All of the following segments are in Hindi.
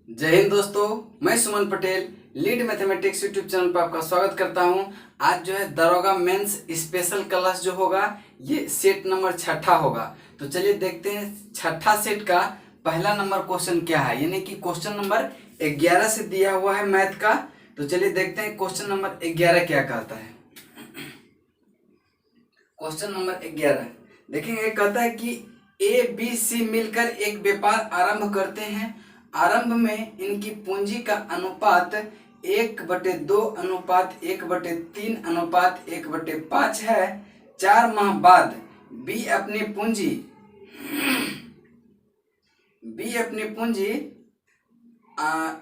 जय हिंद दोस्तों, मैं Suman Patel lead mathematics YouTube channel पर आपका स्वागत करता हूं। आज जो है दरोगा मेंस स्पेशल क्लास जो होगा ये सेट नंबर छठा होगा। तो चलिए देखते हैं छठा सेट का पहला नंबर क्वेश्चन क्या है, यानी कि क्वेश्चन नंबर 11 से दिया हुआ है मैथ का। तो चलिए देखते हैं क्वेश्चन नंबर 11 क्या कहता है। क्वेश्चन नंबर 11 देखेंगे, कहता है कि ए बी सी मिलकर एक व्यापार आरंभ करते हैं। आरंभ में इनकी पूंजी का अनुपात 1/2 अनुपात 1/3 अनुपात 1/5 है। 4 माह बाद बी अपनी पूंजी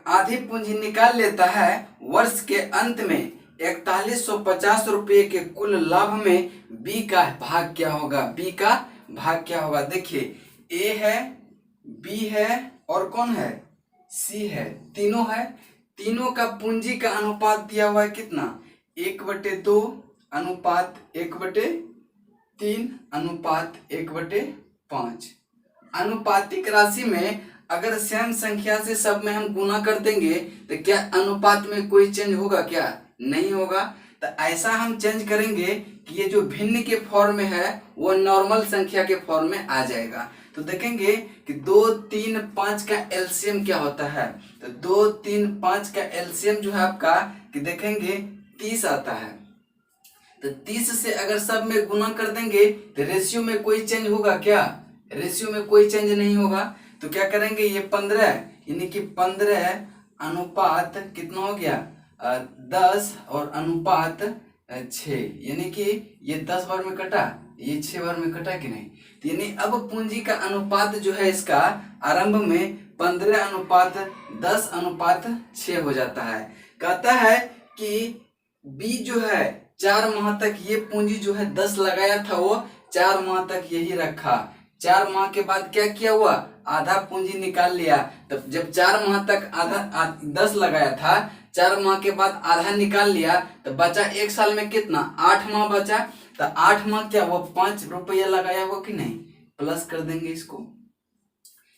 आधी पूंजी निकाल लेता है। वर्ष के अंत में 4150 रुपये के कुल लाभ में बी का भाग क्या होगा। बी का भाग क्या होगा, देखिए ए है, बी है और कौन है, सी है, तीनों है। तीनों का पूंजी का अनुपात दिया हुआ है कितना, 1/2 अनुपात 1/3 अनुपात 1/5। अनुपातिक राशि में अगर सेम संख्या से सब में हम गुना कर देंगे तो क्या अनुपात में कोई चेंज होगा, क्या नहीं होगा। तो ऐसा हम चेंज करेंगे कि ये जो भिन्न के फॉर्म में है वो नॉर्मल संख्या के फॉर्म में आ जाएगा। तो देखेंगे कि 2, 3, 5 का एलसीएम क्या होता है। तो 2, 3, 5 का एलसीएम जो है आपका कि देखेंगे 30 आता है। तो 30 से अगर सब में गुना कर देंगे तो रेशियो में कोई चेंज होगा, क्या रेशियो में कोई चेंज नहीं होगा। तो क्या करेंगे, ये 15 यानी कि 15 अनुपात कितना हो गया 10 और अनुपात 6, यानी कि ये 10 बार में कटा, ये 6 बार में कटा कि नहीं। तो यानी अब पूंजी का अनुपात जो है इसका आरंभ में 15 अनुपात 10 अनुपात 6 हो जाता है। कहता है कि बी जो है 4 माह तक ये पूंजी जो है 10 लगाया था, वो 4 माह तक यही रखा। 4 माह के बाद क्या किया हुआ, आधा पूंजी निकाल लिया। तब जब 4 माह तक आधा 10 लगाया था, 4 माह के बाद आधा निकाल लिया तो बचा 1 साल में कितना, 8 माह बचा। तो 8 माह क्या वो 5 रुपया लगाया हुआ कि नहीं, प्लस कर देंगे इसको।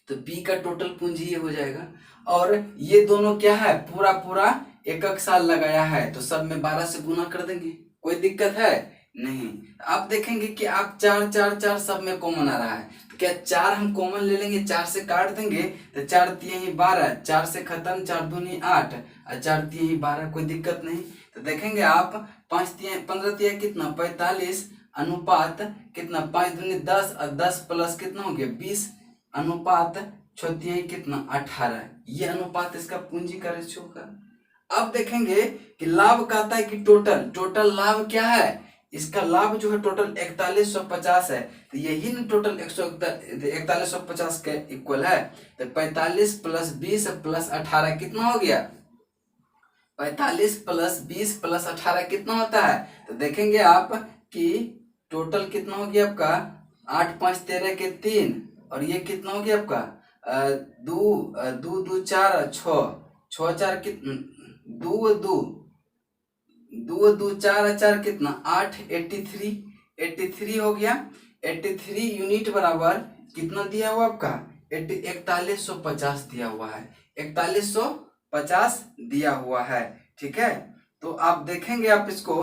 तो बी का टोटल पूंजी ये हो जाएगा। और ये दोनों क्या है, पूरा पूरा 1 साल लगाया है, तो सब में 12 से गुना कर देंगे, कोई दिक्कत है नहीं। आप देखेंगे कि आप 4 4 4 सब में कॉमन आ रहा है। तो क्या 4 हम कॉमन ले लेंगे, 4 से काट देंगे तो 4 तिहाई 12, 4 से खत्म, 4 दूनी 8 और 4 तिहाई 12, कोई दिक्कत नहीं। तो देखेंगे आप 5 तिहाई 15 तिहाई कितना 45 अनुपात कितना 5 दूनी 10 और 10 प्लस कितना हो गया 20 अनुपात 6 तिहाई कितना 18। ये अनुपात इसका पूंजी का रेशियो का। अब देखेंगे कि लाभ कहता है कि टोटल लाभ क्या है, इसका लाभ जो है टोटल 4150 है। तो यही ना टोटल 4150 के इक्वल है। तो 45 प्लस 20 प्लस 18 कितना हो गया, 45 प्लस 20 प्लस 18 कितना होता है। तो देखेंगे आप कि टोटल कितना हो गया आपका 8 5 13 के 3 और ये कितना हो गया आपका 2 2 4 6 6 4 कितना 2 2 2 2 4 4 कितना 8 83 हो गया। 83 यूनिट बराबर कितना दिया हुआ आपका 4150 दिया हुआ है, 4150 दिया हुआ है। ठीक है, तो आप देखेंगे आप इसको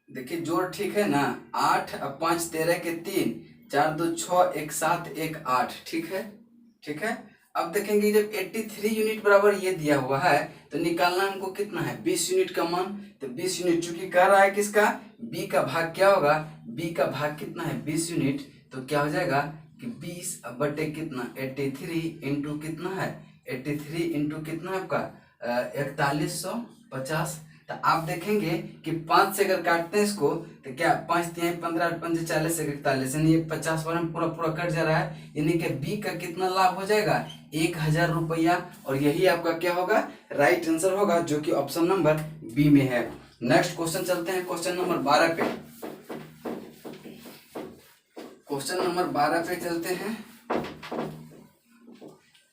देखिए जोड़ ठीक है ना, 8 और 5 13 के 3 4 2 6 1 7 1 8, ठीक है ठीक है। अब देखेंगे जब 83 यूनिट बराबर ये दिया हुआ है तो निकालना हमको कितना है 20 यूनिट का मान। तो 20 यूनिट चूंकि कह रहा है किसका, बी का भाग क्या होगा, बी का भाग कितना है 20 यूनिट। तो क्या हो जाएगा कि 20 बटे कितना 83 इंटू कितना है 83 इंटू कितना है आपका 4150। तो आप देखेंगे कि 5 से अगर काटते हैं इसको तो क्या 5 तिहाई 15 5 40 41, यानी 50 बार में पूरा पूरा कट जा रहा है, यानी कि बी का कितना लाभ हो जाएगा 1000 रुपया। और यही आपका क्या होगा, राइट आंसर होगा, जो कि ऑप्शन नंबर बी में है। नेक्स्ट क्वेश्चन चलते हैं क्वेश्चन नंबर 12 पे। क्वेश्चन नंबर 12 पे चलते हैं।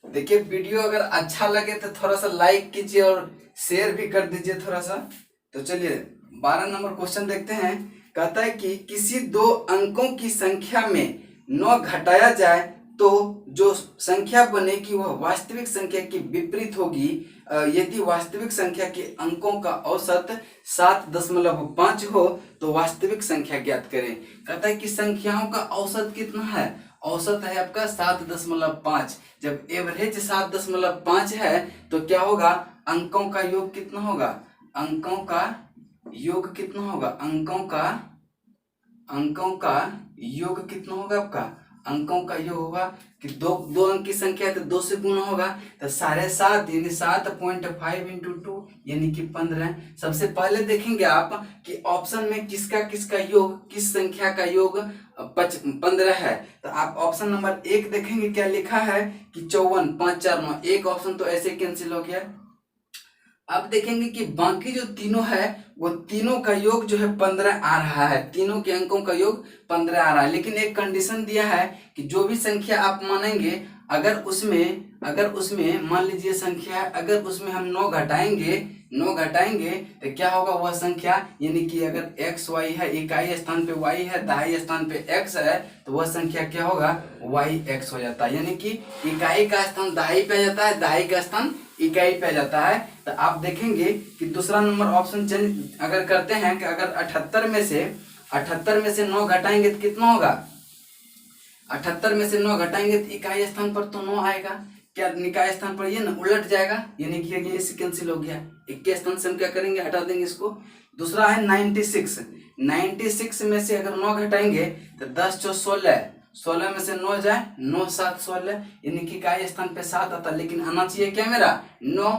देखिए वीडियो अगर अच्छा लगे तो थोड़ा सा लाइक कीजिए और शेयर भी कर दीजिए थोड़ा सा। तो चलिए 12 नंबर क्वेश्चन देखते हैं। कहता है कि किसी 2 अंकों की संख्या में 9 घटाया जाए तो जो संख्या बनेगी वह वास्तविक संख्या की विपरीत होगी। यदि वास्तविक संख्या के अंकों का औसत 7.5 हो तो वास्तविक संख्या ज्ञात करें। कहता है कि संख्याओं का औसत कितना है, औसत है आपका 7.5। जब एवरेज 7.5 है तो क्या होगा, अंकों का योग कितना होगा, अंकों का योग कितना होगा, अंकों का योग कितना होगा आपका, अंकों का योग होगा कि दो अंक की संख्या है तो 2 से गुना होगा तो 7.5 यानी 7.5 इंटू 2 यानी कि 15। सबसे पहले देखेंगे आप कि ऑप्शन में किसका किसका योग, किस संख्या का योग 15 है। तो आप ऑप्शन नंबर 1 देखेंगे क्या लिखा है कि 54, 5 4 9, एक ऑप्शन तो ऐसे कैंसिल हो गया। अब देखेंगे कि बाकी जो तीनों है वो तीनों का योग जो है 15 आ रहा है, तीनों के अंकों का योग 15 आ रहा है। लेकिन एक कंडीशन दिया है कि जो भी संख्या आप मानेंगे अगर उसमें मान लीजिए संख्या अगर उसमें हम 9 घटाएंगे तो क्या होगा, वह संख्या यानी कि अगर x y है, इकाई स्थान पे y है, दहाई स्थान पे x है तो वह संख्या क्या होगा, yx हो जाता है। यानी कि इकाई का स्थान दहाई पे आ जाता है, दहाई का स्थान इकाई पे आ जाता है। तो आप देखेंगे कि दूसरा नंबर ऑप्शन चेंज अगर करते हैं कि अगर 78 में से 9 घटाएंगे तो कितना होगा, 78 में से 9 घटाएंगे तो इकाई स्थान पर तो 9 आएगा, क्या निकाय स्थान पर ये ना उलट जाएगा यानी कि ये कैंसिल हो गया। एक के स्थान से हम क्या करेंगे, हटा देंगे इसको। दूसरा है 96 में से अगर 9 घटाएंगे तो 10 चौ 16 में से 9 जाए 9 7 16 यानी कि इकाई स्थान पे 7 आता, लेकिन आना चाहिए क्या मेरा 9,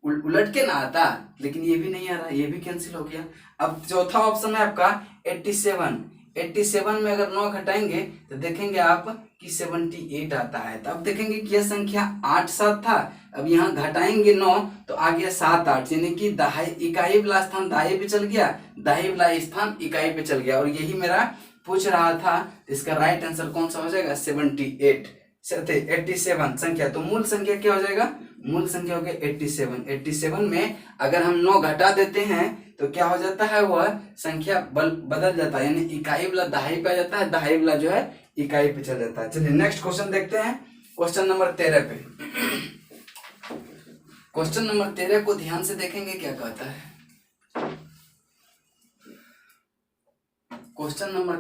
उलट के ना आता, लेकिन ये भी नहीं आ रहा, ये भी कैंसिल हो गया। अब चौथा ऑप्शन है आपका 87 में अगर 9 घटाएंगे तो देखेंगे आप कि 78 आता है। तो अब देखेंगे कि यह संख्या 8 7 था, अब यहाँ घटाएंगे 9 तो आ गया 7 8 यानी कि दहाई इकाई वाला स्थान दहाई पे चल गया, दहाई वाला स्थान इकाई पे चल गया। और यही मेरा पूछ रहा था, इसका राइट आंसर कौन सा हो जाएगा 87 संख्या। तो मूल संख्या क्या हो जाएगा, मूल संख्या हो गया 87 में अगर हम 9 घटा देते हैं तो क्या हो जाता है, वह संख्या बदल जाता है यानी इकाई वाला दहाई पे आ जाता है, दहाई वाला जो है इकाई पे चल जाता है। चलिए नेक्स्ट क्वेश्चन देखते हैं, क्वेश्चन नंबर 13 पे। क्वेश्चन नंबर 13 को ध्यान से देखेंगे क्या कहता है। क्वेश्चन नंबर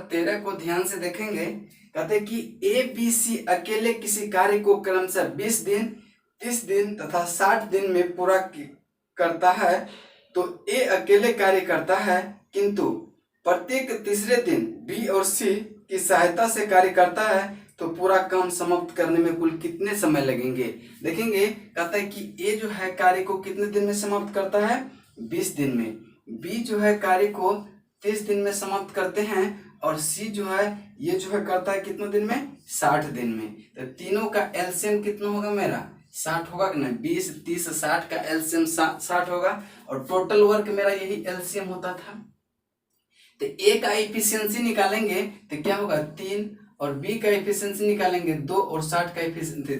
13 को ध्यान से देखेंगे, कहते हैं कि ABC अकेले किसी कार्य को क्रमशः 20 दिन 30 दिन तथा 60 दिन में पूरा करता है। तो A अकेले कार्य करता है किंतु प्रत्येक तीसरे दिन B और C की सहायता से कार्य करता है, तो पूरा काम समाप्त करने में कुल कितने समय लगेंगे। देखेंगे कहता है कि A जो है कार्य को कितने दिन में समाप्त करता है 20 दिन में, B जो है कार्य को 30 दिन में समाप्त करते हैं और C जो है ये जो है करता है कितने दिन में 60 दिन में। तो तीनों का एलसीएम कितना होगा मेरा 60 होगा कि नहीं, 20 30 60 का एलसीएम 60 होगा और टोटल वर्क मेरा यही एलसीएम होता था। तो A का एफिशिएंसी निकालेंगे तो क्या होगा 3 और B का एफिशिएंसी निकालेंगे 2 और 60 का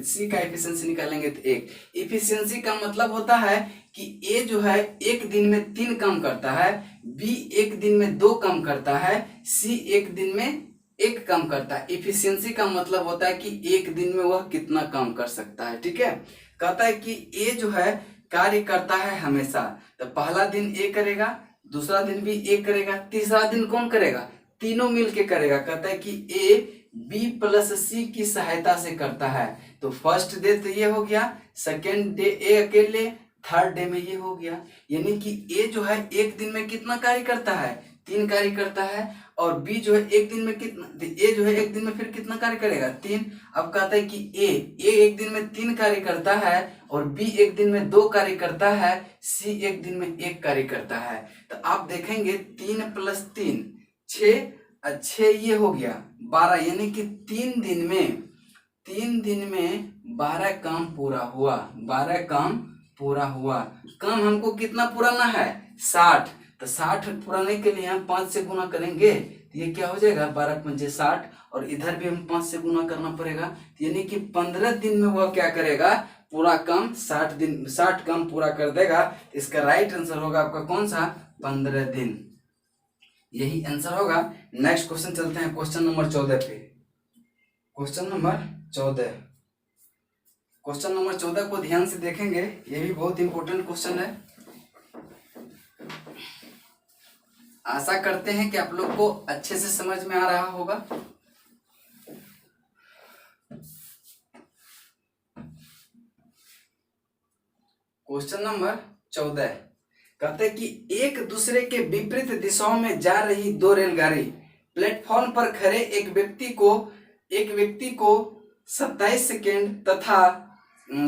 C का एफिशिएंसी निकालेंगे तो 1। एफिशिएंसी का मतलब होता है कि A जो है एक दिन में 3 काम करता है, B एक दिन में 2 काम करता है, C एक दिन में 1 काम करता है। एफिशिएंसी का मतलब होता है कि एक दिन में वह कितना काम कर सकता है। ठीक है, कहता है कि A जो है कार्य करता है हमेशा, तो पहला दिन A करेगा, दूसरा दिन भी A करेगा, तीसरा दिन कौन करेगा, तीनों मिलके करेगा। कहता है कि A B प्लस C की सहायता से करता है। तो फर्स्ट डे तो ये हो गया, सेकेंड डे A अकेले, थर्ड डे में ये हो गया। यानी कि A जो है एक दिन में कितना कार्य करता है 3 कार्य करता है और B जो है एक दिन में कितना, A जो है एक दिन में फिर कितना कार्य करेगा 3। अब कहता है कि A एक दिन में 3 कार्य करता है और B एक दिन में 2 कार्य करता है, C एक दिन में 1 कार्य करता है। तो आप देखेंगे 3 + 3 6 ये हो गया 12 यानी कि 3 दिन में 12 काम पूरा हुआ, 12 काम पूरा हुआ। काम हमको कितना पुराना है 60, तो 60 पुराने के लिए हम 5 से गुना करेंगे तो ये क्या हो जाएगा 12 × 5 = 60 और इधर भी हम 5 से गुना करना पड़ेगा, यानी कि 15 दिन में वह क्या करेगा पूरा काम 60 काम पूरा कर देगा। इसका राइट आंसर होगा आपका कौन सा 15 दिन, यही आंसर होगा नेक्स्ट क्वेश्चन चलते हैं क्वेश्चन नंबर 14 पे। क्वेश्चन नंबर 14, क्वेश्चन नंबर 14 को ध्यान से देखेंगे, ये भी बहुत इंपॉर्टेंट क्वेश्चन है। आशा करते हैं कि आप लोग को अच्छे से समझ में आ रहा होगा। क्वेश्चन नंबर 14 कहते हैं कि एक दूसरे के विपरीत दिशाओं में जा रही दो रेलगाड़ी प्लेटफॉर्म पर खड़े एक व्यक्ति को 27 सेकेंड तथा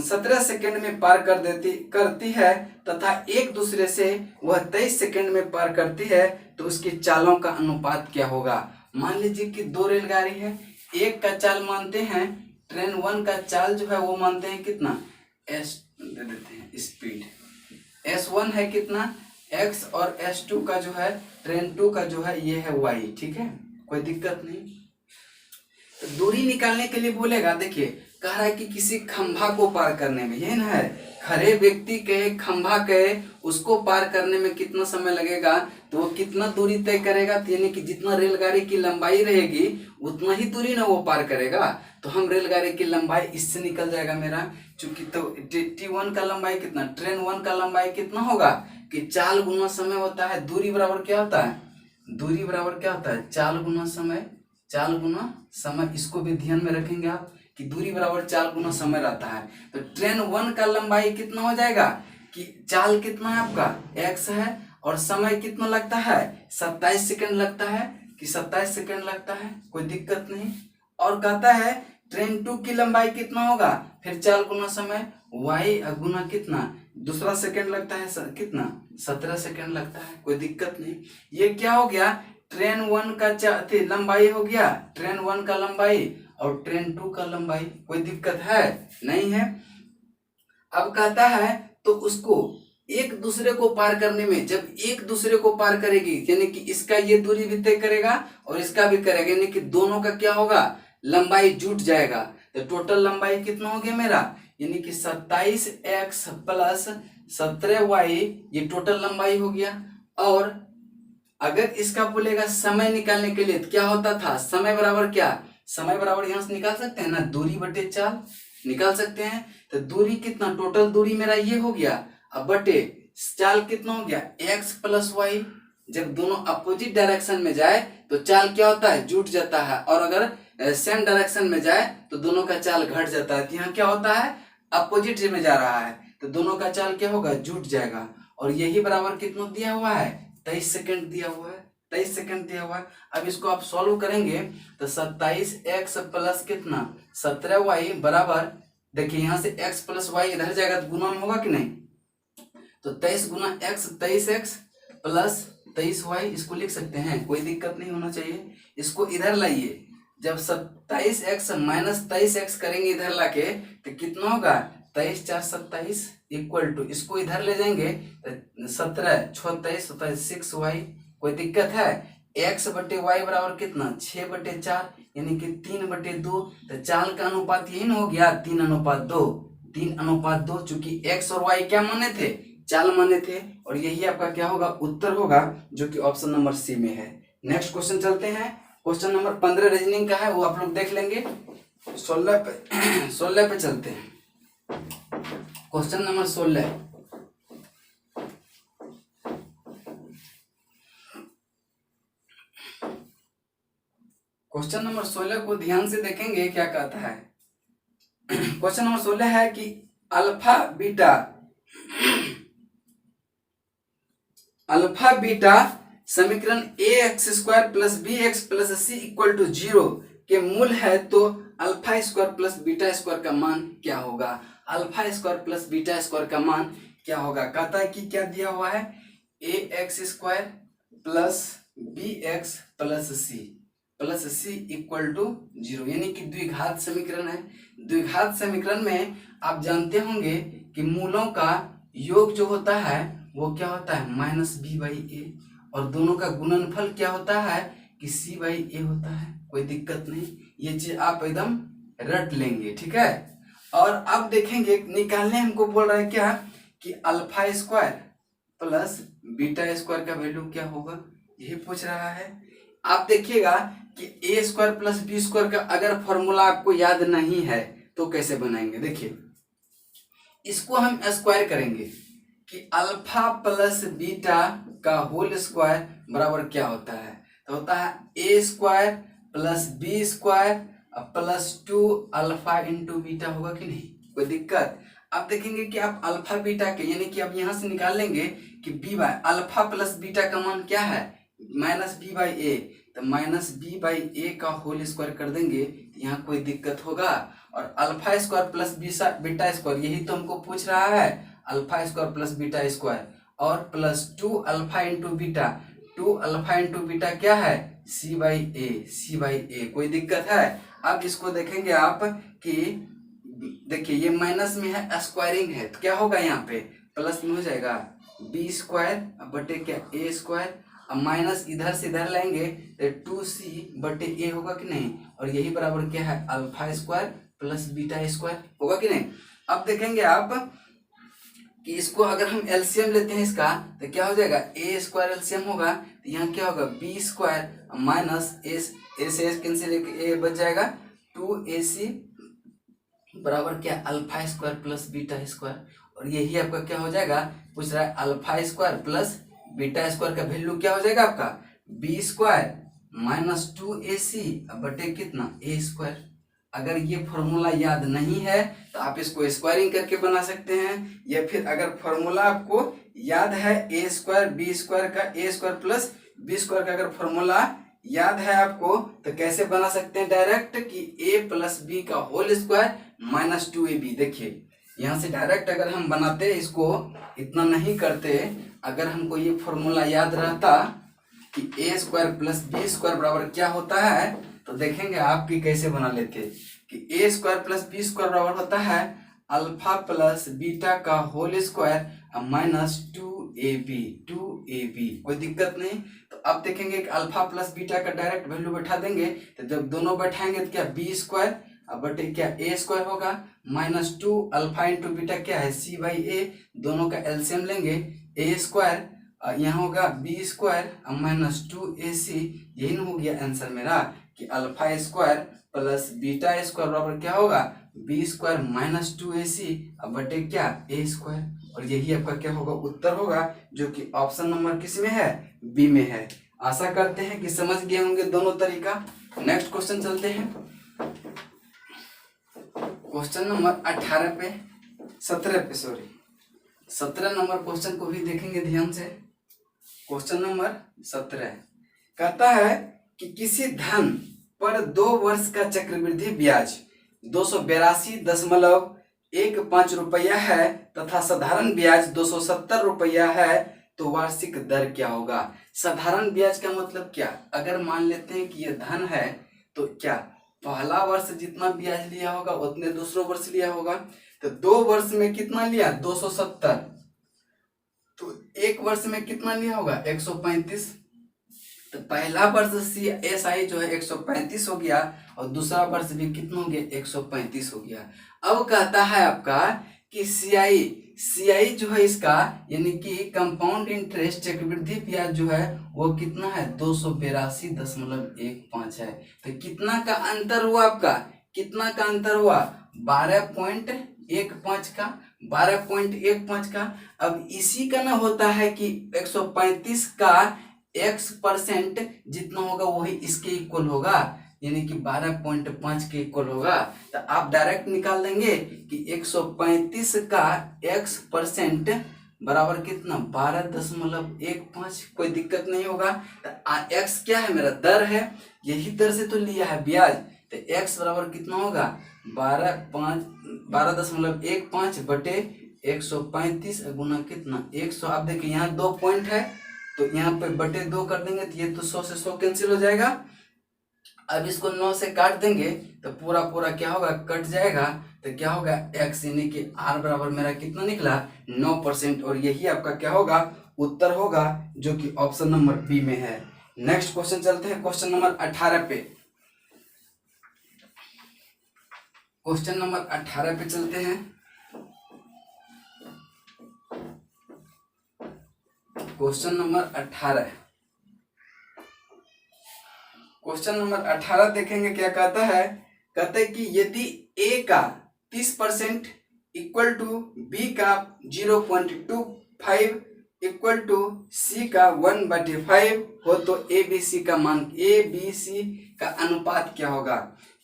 17 सेकेंड में पार करती है तथा एक दूसरे से वह 23 सेकेंड में पार करती है, तो उसकी चालों का अनुपात क्या होगा। मान लीजिए कि दो रेलगाड़ी है, एक का चाल मानते हैं ट्रेन 1 का चाल जो है वो मानते हैं कितना एस दे देते हैं स्पीड, S1 है कितना x और S2 का जो है ट्रेन 2 का जो है ये है y, ठीक है, कोई दिक्कत नहीं। तो दूरी निकालने के लिए बोलेगा, देखिए कह रहा है कि किसी खंभा को पार करने में, ये ना है खड़े व्यक्ति के खंभा के उसको पार करने में कितना समय लगेगा, तो वो कितना दूरी तय करेगा, तो यानी कि जितना रेलगाड़ी की लंबाई रहेगी उतना ही दूरी ना वो पार करेगा। तो हम रेलगाड़ी की लंबाई इससे निकल जाएगा मेरा, चूंकि तो T1 का लंबाई कितना, ट्रेन 1 का लंबाई कितना होगा कि चाल गुना समय होता है, दूरी बराबर क्या होता है, दूरी बराबर क्या होता है चाल गुना समय, चाल गुना समय। इसको भी ध्यान में रखेंगे आप कि दूरी बराबर चाल गुना समय रहता है। तो ट्रेन 1 का लंबाई कितना हो जाएगा कि चाल कितना है आपका x है और समय कितना लगता है 27 सेकंड लगता है कि 27 सेकंड लगता है, कोई दिक्कत नहीं। और कहता है ट्रेन 2 की लंबाई कितना होगा, फिर चाल गुना समय y गुना कितना दूसरा सेकंड लगता है कितना 17 सेकंड लगता है, कोई दिक्कत नहीं। ये क्या हो गया ट्रेन 1 का लंबाई हो गया, ट्रेन 1 का लंबाई और ट्रेन 2 का लंबाई, कोई दिक्कत है नहीं है। अब कहता है तो उसको एक दूसरे को पार करने में, जब एक दूसरे को पार करेगी यानी कि इसका ये दूरी भी तय करेगा और इसका भी करेगा, यानी कि दोनों का क्या होगा लंबाई जुट जाएगा। तो टोटल लंबाई कितना हो गया मेरा, यानी कि 27x प्लस 17y, ये टोटल लंबाई हो गया। और अगर इसका बोलेगा समय निकालने के लिए तो क्या होता था, समय बराबर क्या, समय बराबर यहां से निकाल सकते हैं ना, दूरी बटे चाल निकाल सकते हैं। तो दूरी कितना, टोटल दूरी मेरा ये हो गया, अब बटे चाल कितना हो गया x प्लस वाई। जब दोनों अपोजिट डायरेक्शन में जाए तो चाल क्या होता है जुट जाता है, और अगर सेम डायरेक्शन में जाए तो दोनों का चाल घट जाता है। तो यहाँ क्या होता है अपोजिट में जा रहा है तो दोनों का चाल क्या होगा जुट जाएगा। और यही बराबर कितना दिया हुआ है 23 सेकंड दिया हुआ है, 23 सेकंड दिया हुआ है। अब इसको आप सॉल्व करेंगे तो 27x प्लस कितना 17y बराबर, देखिए यहाँ से x प्लस y इधर जाएगा तो गुना में होगा कि नहीं, तो 23 गुना x 23x प्लस 23y, इसको लिख सकते हैं, कोई दिक्कत नहीं होना चाहिए। इसको इधर लाइए, जब 27x माइनस 23x करेंगे इधर लाके तो कितना होगा 23 4 27 इक्वल टू, इसको इधर ले जाएंगे 17 26 27 6y, कोई दिक्कत है। x बटे y बराबर कितना 6 बटे 4 यानी कि 3 बटे 2। तो चाल का अनुपात यही ना हो गया 3:2, 3:2, चूंकि x और y क्या माने थे चाल माने थे, और यही आपका क्या होगा उत्तर होगा, जो कि ऑप्शन नंबर सी में है। नेक्स्ट क्वेश्चन चलते हैं, क्वेश्चन नंबर 15 रीजनिंग का है, वो आप लोग देख लेंगे। 16 पे चलते हैं, क्वेश्चन नंबर 16। क्वेश्चन नंबर 16 को ध्यान से देखेंगे क्या कहता है। क्वेश्चन नंबर 16 है कि अल्फा बीटा समीकरण ax² plus bx plus c equal to 0 के मूल है, तो alpha square plus beta square का मान क्या होगा। Alpha square plus beta square का मान क्या होगा, कहता है कि क्या दिया हुआ है ax² plus bx plus c equal to 0, यानी कि द्विघात समीकरण है। द्विघात समीकरण में आप जानते होंगे कि मूलों का योग जो होता है वो क्या होता है -b/a, और दोनों का गुणनफल क्या होता है कि c/a होता है, कोई दिक्कत नहीं, ये चीज आप एकदम रट लेंगे, ठीक है। और अब देखेंगे निकालने हमको बोल रहा है क्या कि alpha square plus beta square का वैल्यू क्या होगा, यही पूछ रहा है। आप देखिएगा कि ए स्क्वायर प्लस बी स्क्वायर का अगर फॉर्मूला आपको याद नहीं है तो कैसे बनाएंगे। देखिए इसको हम स्क्वायर करेंगे कि अल्फा प्लस बीटा का होल स्क्वायर बराबर क्या होता है, तो होता है A square plus B square plus 2 alpha into beta. होगा कि नहीं, कोई दिक्कत। अब देखेंगे कि आप अल्फा बीटा के यानी कि अब यहां से निकाल लेंगे कि B by alpha plus beta का मान क्या है माइनस बी बाई ए, तो माइनस बी बाई ए का होल स्क्वायर कर देंगे तो यहाँ कोई दिक्कत होगा। और alpha square plus beta square यही तो हमको पूछ रहा है, alpha square plus beta square और plus 2 alpha into beta, 2 alpha into beta क्या है सी बाई ए। कोई दिक्कत है। अब इसको देखेंगे आप कि देखिए ये माइनस में है स्क्वायरिंग है तो क्या होगा यहाँ पे प्लस में हो जाएगा बी स्क्वायर बटे क्या ए स्क्वायर। अब माइनस इधर से इधर लाएंगे तो 2c बटे ए होगा कि नहीं, और यही बराबर क्या है alpha square plus beta square. होगा कि नहीं। अब देखेंगे आप कि इसको अगर हम एलसीएम लेते हैं इसका तो क्या हो जाएगा ए स्क्वायर एलसीएम होगा तो यहाँ क्या होगा बी स्क्वायर माइनस ए से कैंसिल ए बच जाएगा 2ac बराबर क्या alpha square plus beta square. और यही आपका क्या हो जाएगा पूछ रहा है alpha square plus beta square का वैल्यू क्या हो जाएगा आपका बी स्क्वायर माइनस 2ac बटे कितना ए स्क्वायर। अगर ये फॉर्मूला याद नहीं है तो आप इसको स्क्वायरिंग करके बना सकते हैं, या फिर अगर फॉर्मूला आपको याद है ए स्क्वायर बी स्क्वायर का ए स्क्वायर प्लस बी स्क्वायर का अगर फॉर्मूला याद है आपको तो कैसे बना सकते हैं डायरेक्ट कि ए प्लस बी का होल स्क्वायर माइनस 2ab। देखिए यहाँ से डायरेक्ट अगर हम बनाते इसको इतना नहीं करते, अगर हमको ये फॉर्मूला याद रहता कि ए स्क्वायर प्लस बी स्क्वायर बराबर क्या होता है तो देखेंगे आप कि कैसे बना लेते कि ए स्क्वायर प्लस बी स्क्वायर बराबर होता है अल्फा प्लस बीटा का होल स्क्वायर माइनस 2ab। कोई दिक्कत नहीं। तो अब देखेंगे कि अल्फा प्लस बीटा का डायरेक्ट वैल्यू बैठा देंगे तो जब दोनों बैठाएंगे तो क्या बी स्क्वायर बटे क्या ए स्क्वायर होगा माइनस 2 अल्फा इंटू बीटा क्या है सी बाई ए, दोनों का एलसीएम लेंगे ए स्क्वायर यहाँ होगा बी स्क्वायर माइनस 2ac। यही हो गया आंसर मेरा कि alpha square plus beta square बराबर क्या होगा बी स्क्वायर माइनस 2ac बटे क्या ए स्क्वायर। और यही आपका क्या होगा उत्तर होगा जो कि ऑप्शन नंबर किस में है बी में है। आशा करते हैं कि समझ गए होंगे दोनों तरीका। नेक्स्ट क्वेश्चन चलते हैं क्वेश्चन नंबर 17 नंबर क्वेश्चन को भी देखेंगे ध्यान से। क्वेश्चन नंबर 17 कहता है कि किसी धन पर 2 वर्ष का चक्रवृद्धि ब्याज 282.15 रुपया है तथा साधारण ब्याज 270 रुपया है, तो वार्षिक दर क्या होगा। साधारण ब्याज का मतलब क्या, अगर मान लेते हैं कि ये धन है तो क्या पहला वर्ष जितना ब्याज लिया होगा उतने दूसरों वर्ष लिया होगा, तो 2 वर्ष में कितना लिया 270, तो 1 वर्ष में कितना लिया होगा 135, तो पहला वर्ष CSI जो है 135 हो गया और दूसरा वर्ष भी कितना हो गया 135 हो गया। अब कहता है आपका कि CI जो है इसका यानी कि कंपाउंड इंटरेस्ट चक्रवृद्धि ब्याज जो है वो कितना है 282.15 है। तो कितना का अंतर हुआ आपका, कितना का अंतर हुआ 12.15 का 12.15 का। अब इसी का ना होता है कि 135 का x% जितना होगा वही इसके इक्वल होगा, यानी कि 12.5 के इक्वल होगा। तो आप डायरेक्ट निकाल देंगे कि 135 का x% बराबर कितना 12.15। कोई दिक्कत नहीं होगा। तो x क्या है मेरा दर है, यही दर से तो लिया है ब्याज, तो x बराबर कितना होगा 12.15 बटे 135 गुना कितना 100। आप देखिए यहाँ 2 पॉइंट है तो यहाँ पे बटे 2 कर देंगे तो ये तो 100 से 100 कैंसिल हो जाएगा। अब इसको 9 से काट देंगे तो पूरा पूरा क्या होगा कट जाएगा, तो क्या होगा x यानी कि r बराबर मेरा कितना निकला 9%। और यही आपका क्या होगा उत्तर होगा जो कि ऑप्शन नंबर बी में है। नेक्स्ट क्वेश्चन चलते हैं क्वेश्चन नंबर 18 पे। क्वेश्चन नंबर 18 पे चलते हैं। क्वेश्चन नंबर 18 क्वेश्चन नंबर 18 देखेंगे क्या कहता है। कहता है कि यदि ए का 30% इक्वल टू बी का 0.25 इक्वल टू सी का 1/5 हो तो ए बी सी का मान, ए बी सी का अनुपात क्या होगा।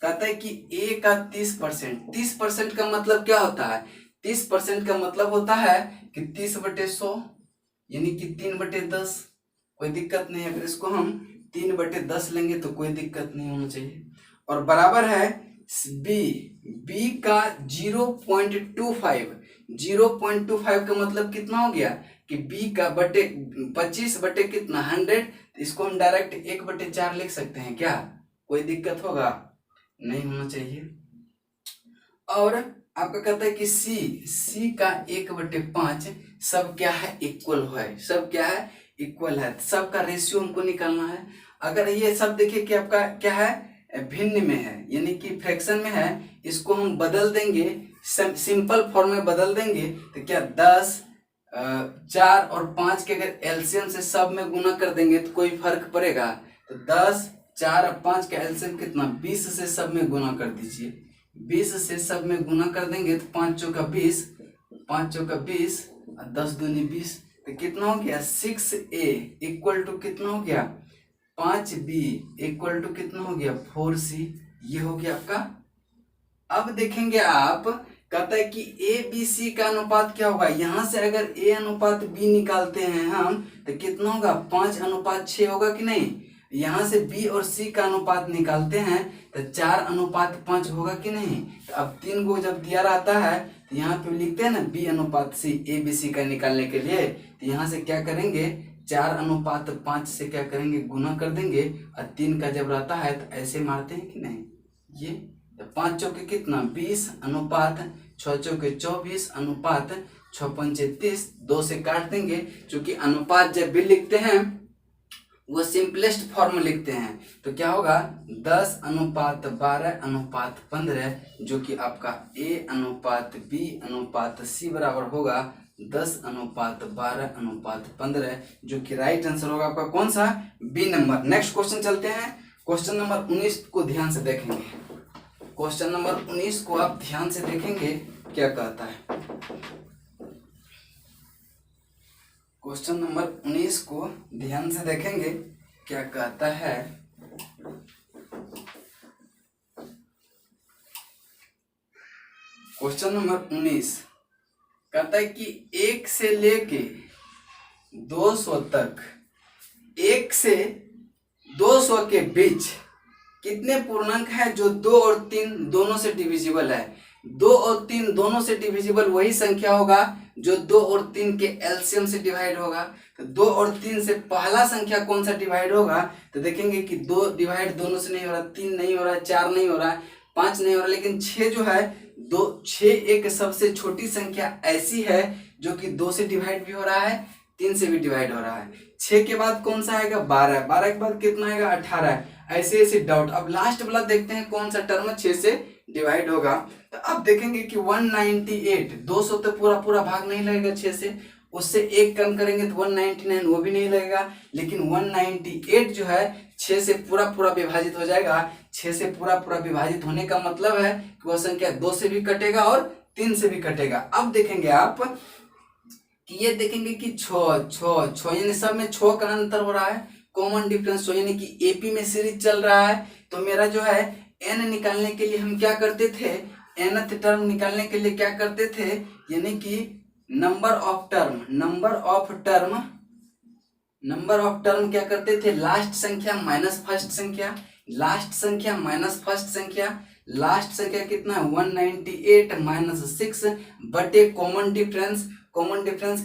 कहता है कि ए का 30% का मतलब क्या होता है। 30% का मतलब होता है कि 30/100 यानी कि 3/10। कोई दिक्कत नहीं है, अगर इसको हम 3/10 लेंगे तो कोई दिक्कत नहीं होना चाहिए। और बराबर है बी का 0.25 का मतलब कितना हो गया कि बी का 25 बटे कितना 100। इसको हम डायरेक्ट 1/4 लिख सकते हैं क्या, कोई दिक्कत होगा नहीं होना चाहिए। और आपका कहता है कि सी का 1/5 सब क्या है इक्वल है, सब क्या है इक्वल है, सबका रेशियो हमको निकालना है। अगर ये सब देखिए कि आपका क्या है भिन्न में है यानी कि फ्रैक्शन में है, इसको हम बदल देंगे सिंपल फॉर्म में बदल देंगे तो क्या 10 4 और 5 के अगर एलसीएम से सब में गुना कर देंगे तो कोई फर्क पड़ेगा। तो 10 4 और 5 का एलसीएम कितना 20 से सब में गुना कर दीजिए। 20 से सब में गुना कर देंगे तो 5 चौका 20, 5 चौका 20 और 10 दूनी 20 तो कितना हो गया 6a इक्वल टू कितना हो गया 5b इक्वल टू कितना हो गया 4c। ये हो गया आपका। अब देखेंगे आप कहता है कि ए बी सी का अनुपात क्या होगा। यहां से अगर ए अनुपात बी निकालते हैं हम तो कितना होगा 5:6 होगा कि नहीं। यहां से बी और सी का अनुपात निकालते हैं तो 4:5 होगा कि नहीं। तो अब 3 को जब दिया रहता है तो यहाँ पे लिखते हैं ना b/c ए बी सी का निकालने के लिए। तो यहाँ से क्या करेंगे 4:5 से क्या करेंगे गुना कर देंगे और 3 का जब रहता है तो ऐसे मारते हैं कि नहीं। ये 5 चौके कितना 20 अनुपात 6 चौके 24 अनुपात 6 पंचे 30, 2 से काट देंगे। क्योंकि अनुपात जब भी लिखते हैं वो सिंपलेस्ट फॉर्म लिखते हैं तो क्या होगा 10:12:15 जो कि आपका A/B/C बराबर होगा 10:12:15 जो कि राइट आंसर होगा आपका कौन सा बी नंबर। नेक्स्ट क्वेश्चन चलते हैं। क्वेश्चन नंबर 19 को ध्यान से देखेंगे। क्वेश्चन नंबर 19 को आप ध्यान से देखेंगे क्या कहता है। क्वेश्चन नंबर 19 को ध्यान से देखेंगे क्या कहता है। क्वेश्चन नंबर 19 कहता है कि 1 से लेके 200 तक 1 से 200 के बीच कितने पूर्णांक हैं जो 2 और 3 दोनों से डिविजिबल है। 2 और 3 दोनों से डिविजिबल वही संख्या होगा जो 2 और 3 के एलसीएम से डिवाइड होगा। तो 2 और 3 से पहला संख्या कौन सा डिवाइड होगा तो देखेंगे कि 2 डिवाइड दोनों से नहीं हो रहा, 3 नहीं हो रहा, 4 नहीं हो रहा, 5 नहीं हो रहा, लेकिन 6 जो है 6 एक सबसे छोटी संख्या ऐसी है जो कि 2 से डिवाइड भी हो रहा है 3 से भी डिवाइड हो रहा है। 6 के बाद कौन सा आएगा 12, 12 के बाद कितना आएगा 18, ऐसे ऐसे डाउट। अब लास्ट वाला देखते हैं कौन सा टर्म 6 से डिवाइड होगा। तो अब देखेंगे कि 198 200 तो पूरा भाग नहीं लगेगा 6 से, उससे एक कम करेंगे तो 199 वो भी नहीं लगेगा, लेकिन 198 जो है 6 से पूरा विभाजित हो जाएगा। 6 से पूरा विभाजित होने का मतलब है कि वह संख्या 2 से भी कटेगा और 3 से भी कटेगा। अब देखेंगे आप कि ये देखेंगे कि 6 यानी सब में 6 का अंतर हो रहा है, कॉमन डिफरेंस यानी कि एपी में सीरीज चल रहा है। तो मेरा जो है एन निकालने के लिए हम क्या करते थे, nth टर्म निकालने के लिए क्या करते थे यानी कि नंबर ऑफ टर्म क्या करते थे लास्ट संख्या माइनस फर्स्ट संख्या, लास्ट संख्या माइनस फर्स्ट संख्या, लास्ट संख्या कितना है 198 माइनस 6 बटे कॉमन डिफरेंस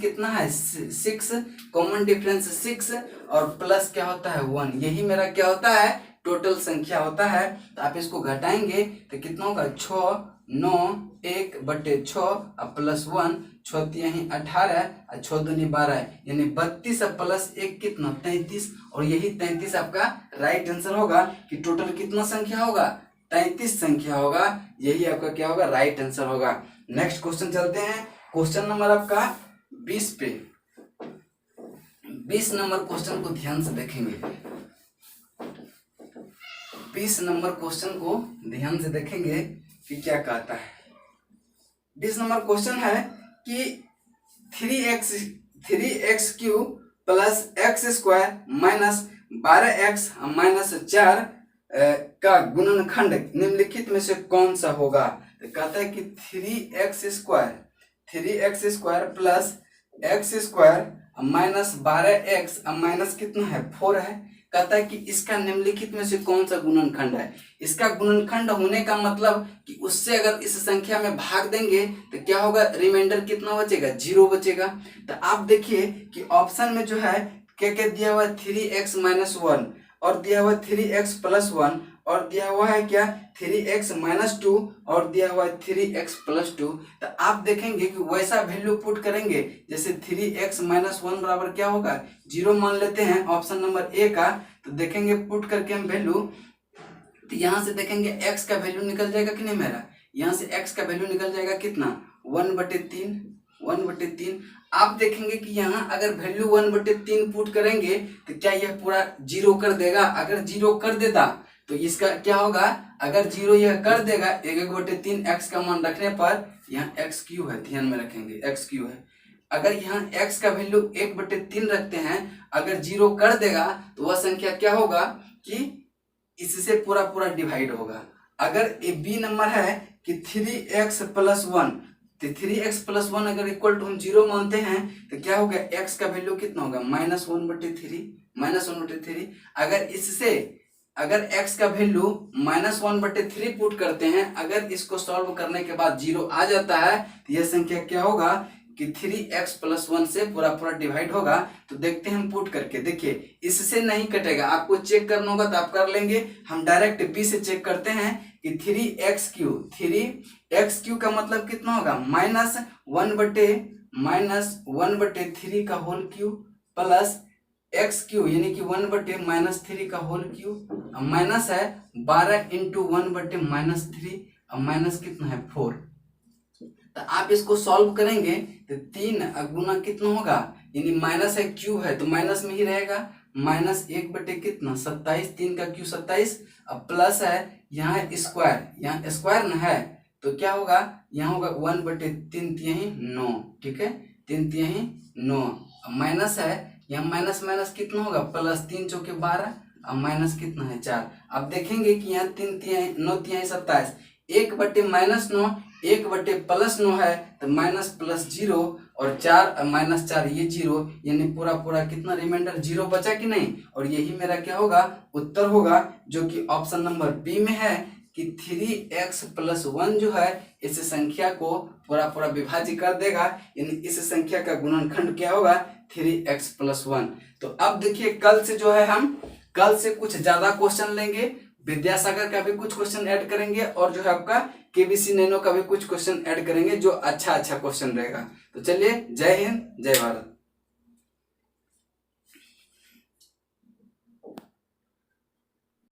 कितना है 6, कॉमन डिफरेंस 6 और प्लस क्या होता है 1, यही मेरा क्या होता है टोटल संख्या होता है। तो आप इसको घटाएंगे तो कितना होगा 6 9 1 बटे 6 और प्लस 1, 6 यही 18 और 6 दूनी 12 यानी 32 प्लस 1 कितना 33 और यही 33 आपका राइट आंसर होगा कि टोटल कितना संख्या होगा 33 संख्या होगा, यही आपका क्या होगा राइट आंसर होगा। नेक्स्ट क्वेश्चन चलते हैं। क्वेश्चन नंबर आपका 20 पे 20 नंबर क्वेश्चन को ध्यान से देखेंगे। 20 नंबर क्वेश्चन को ध्यान से देखेंगे कि क्या कहता है। 20 नंबर क्वेश्चन है कि 3x cube plus x square minus 12x minus 4 का गुणनखंड निम्नलिखित में से कौन सा होगा। तो कहता है कि 3x square plus x square minus 12x minus कितना है 4 है। कहता है कि इसका निम्नलिखित में से कौन सा गुणनखंड है। इसका गुणनखंड होने का मतलब कि उससे अगर इस संख्या में भाग देंगे तो क्या होगा, रिमाइंडर कितना बचेगा, 0 बचेगा। तो आप देखिए कि ऑप्शन में जो है क्या क्या दिया हुआ है, 3x माइनस 1 और दिया हुआ 3x प्लस 1 और दिया हुआ है क्या 3x माइनस 2 और दिया हुआ है 3x प्लस 2। तो आप देखेंगे कि वैसा वैल्यू पुट करेंगे जैसे 3x माइनस 1 बराबर क्या होगा 0 मान लेते हैं ऑप्शन नंबर ए का। तो देखेंगे पुट करके हम वैल्यू, तो यहाँ से देखेंगे x का वैल्यू निकल जाएगा कि नहीं मेरा, यहाँ से x का वैल्यू निकल जाएगा कितना 1/3। आप देखेंगे कि यहाँ अगर वैल्यू 1/3 पुट करेंगे तो क्या यह पूरा 0 कर देगा। अगर 0 कर देता तो इसका क्या होगा, अगर 0 यह कर देगा 1/3 x का मान रखने पर, यहाँ x क्यू है, ध्यान में रखेंगे x क्यू है। अगर यहाँ x का वैल्यू 1/3 रखते हैं, अगर 0 कर देगा तो वह संख्या क्या होगा कि इससे पूरा पूरा डिवाइड होगा। अगर ए बी नंबर है कि 3x प्लस 1, तो 3x प्लस 1 अगर इक्वल टू हम 0 मानते हैं तो क्या हो गया, x का वैल्यू कितना होगा -1/3। अगर इससे अगर x का वैल्यू -1/3 पुट करते हैं, अगर इसको सॉल्व करने के बाद 0 आ जाता है तो यह संख्या क्या होगा कि 3x प्लस 1 से पूरा पूरा डिवाइड होगा। तो देखते हैं हम पुट करके, देखिए इससे नहीं कटेगा, आपको चेक करना होगा तो आप कर लेंगे। हम डायरेक्ट b से चेक करते हैं कि 3x क्यू का मतलब कितना होगा -1/3 का whole cube plus x cube यानी कि 1/-3 का होल क्यू, माइनस है 12 इंटू 1/-3 माइनस कितना है 4। तो आप इसको सॉल्व करेंगे तो 3 गुना कितना होगा, यानी माइनस है क्यू है तो माइनस में ही रहेगा, -1/कितना 27, 3 का क्यू 27 अब प्लस है यहाँ स्क्वायर, यहाँ स्क्वायर न है तो क्या होगा, यहाँ होगा 1/3 ठीक है 3 माइनस है यहाँ माइनस कितना होगा प्लस 3 चौके 12 अब माइनस कितना है 4। अब देखेंगे कि यहाँ 3 × 27 1/-9 1/+9 है तो माइनस प्लस 0 और 4 -4 ये 0 यानी पूरा पूरा कितना रिमाइंडर 0 बचा कि नहीं। और यही मेरा क्या होगा उत्तर होगा, जो कि ऑप्शन नंबर बी में है कि 3x प्लस 1 जो है इस संख्या को पूरा पूरा विभाजित कर देगा, यानी इस संख्या का गुणनखंड क्या होगा 3x प्लस 1। तो अब देखिए कल से जो है हम कल से कुछ ज्यादा क्वेश्चन लेंगे, विद्यासागर का भी कुछ क्वेश्चन ऐड करेंगे और जो है आपका केबीसी नैनो का भी कुछ क्वेश्चन ऐड करेंगे जो अच्छा क्वेश्चन रहेगा। तो चलिए जय हिंद जय भारत।